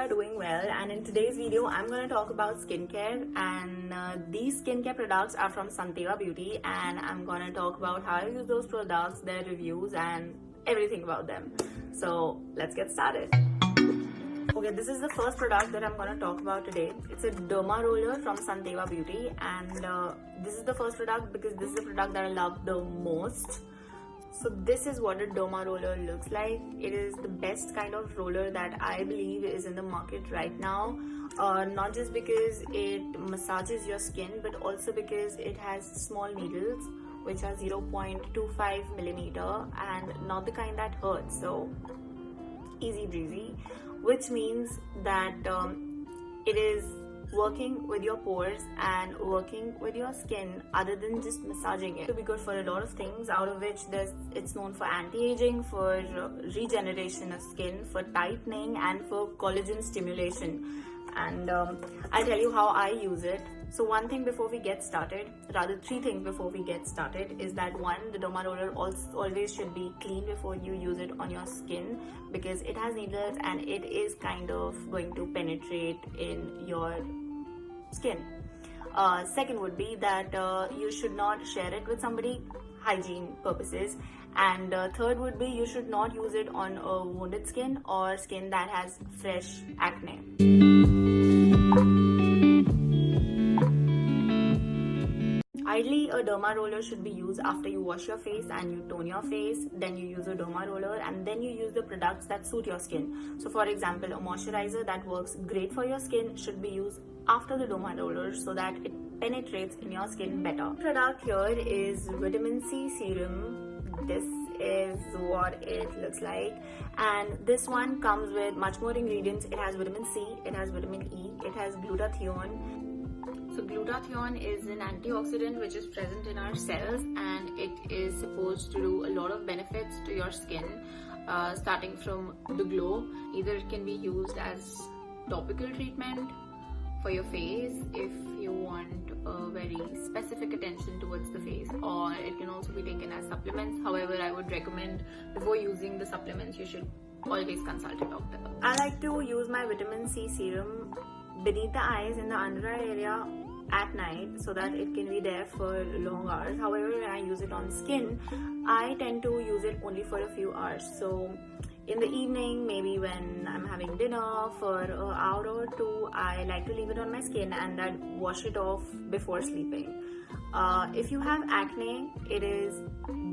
are doing well, and in today's video I'm going to talk about skincare, and these skincare products are from Santeva Beauty, and I'm going to talk about how I use those products, their reviews and everything about them. So let's get started. Okay, this is the first product that I'm going to talk about today. It's a Derma roller from Santeva Beauty, and this is the first product because this is the product that I love the most. So this is what a Derma roller looks like. It is the best kind of roller that I believe is in the market right now. Not just because it massages your skin, but also because it has small needles which are 0.25 millimeter and not the kind that hurts. So easy breezy, which means that it is working with your pores and working with your skin other than just massaging it. It will be good for a lot of things, out of which it's known for anti-aging, for regeneration of skin, for tightening and for collagen stimulation. And I'll tell you how I use it. So one thing before we get started, rather three things before we get started, is that one, the Derma roller always should be clean before you use it on your skin, because it has needles and it is kind of going to penetrate in your skin. Second would be that you should not share it with somebody, hygiene purposes. And third would be you should not use it on a wounded skin or skin that has fresh acne. Ideally, a Derma roller should be used after you wash your face and you tone your face. Then you use a Derma roller and then you use the products that suit your skin. So for example, a moisturizer that works great for your skin should be used after the Derma roller so that it penetrates in your skin better. The product here is vitamin C serum. This is what it looks like, and this one comes with much more ingredients. It has vitamin C, it has vitamin E, it has glutathione. So glutathione is an antioxidant which is present in our cells, and it is supposed to do a lot of benefits to your skin, starting from the glow. Either it can be used as topical treatment for your face if you want a very specific attention towards the face, or it can also be taken as supplements. However, I would recommend before using the supplements you should always consult a doctor. I like to use my vitamin C serum beneath the eyes in the under eye area at night so that it can be there for long hours. However, when I use it on skin, I tend to use it only for a few hours. So in the evening, maybe when I'm having dinner for an hour or two, I like to leave it on my skin and then wash it off before sleeping. If you have acne, it is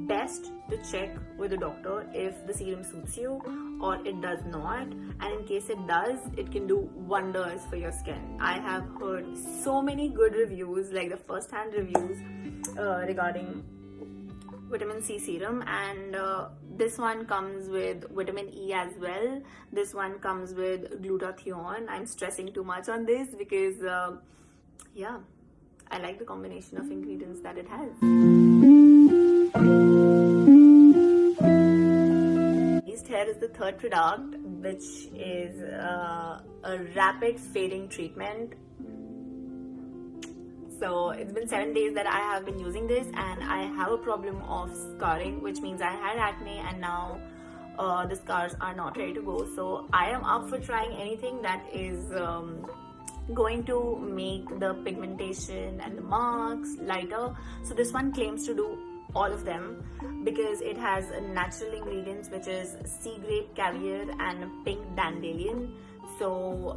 best to check with a doctor if the serum suits you or it does not, and in case it does, it can do wonders for your skin. I have heard so many good reviews, like the first-hand reviews regarding vitamin C serum, and this one comes with vitamin E as well. This one comes with glutathione. I'm stressing too much on this because yeah, I like the combination of ingredients that it has. Here is the third product, which is a rapid fading treatment. So it's been 7 days that I have been using this, and I have a problem of scarring, which means I had acne and now the scars are not ready to go. So I am up for trying anything that is going to make the pigmentation and the marks lighter. So this one claims to do all of them because it has natural ingredients, which is sea grape, caviar and pink dandelion. So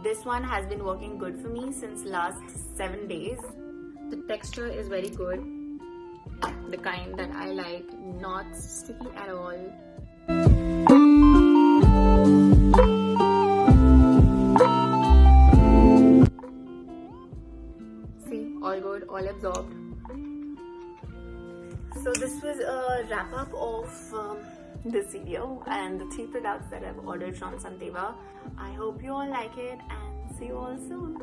this one has been working good for me since last 7 days. The texture is very good, the kind that I like, not sticky at all. See, all good, all absorbed. So this was a wrap up of this video and the 3 products that I've ordered from Santeva. I hope you all like it and see you all soon.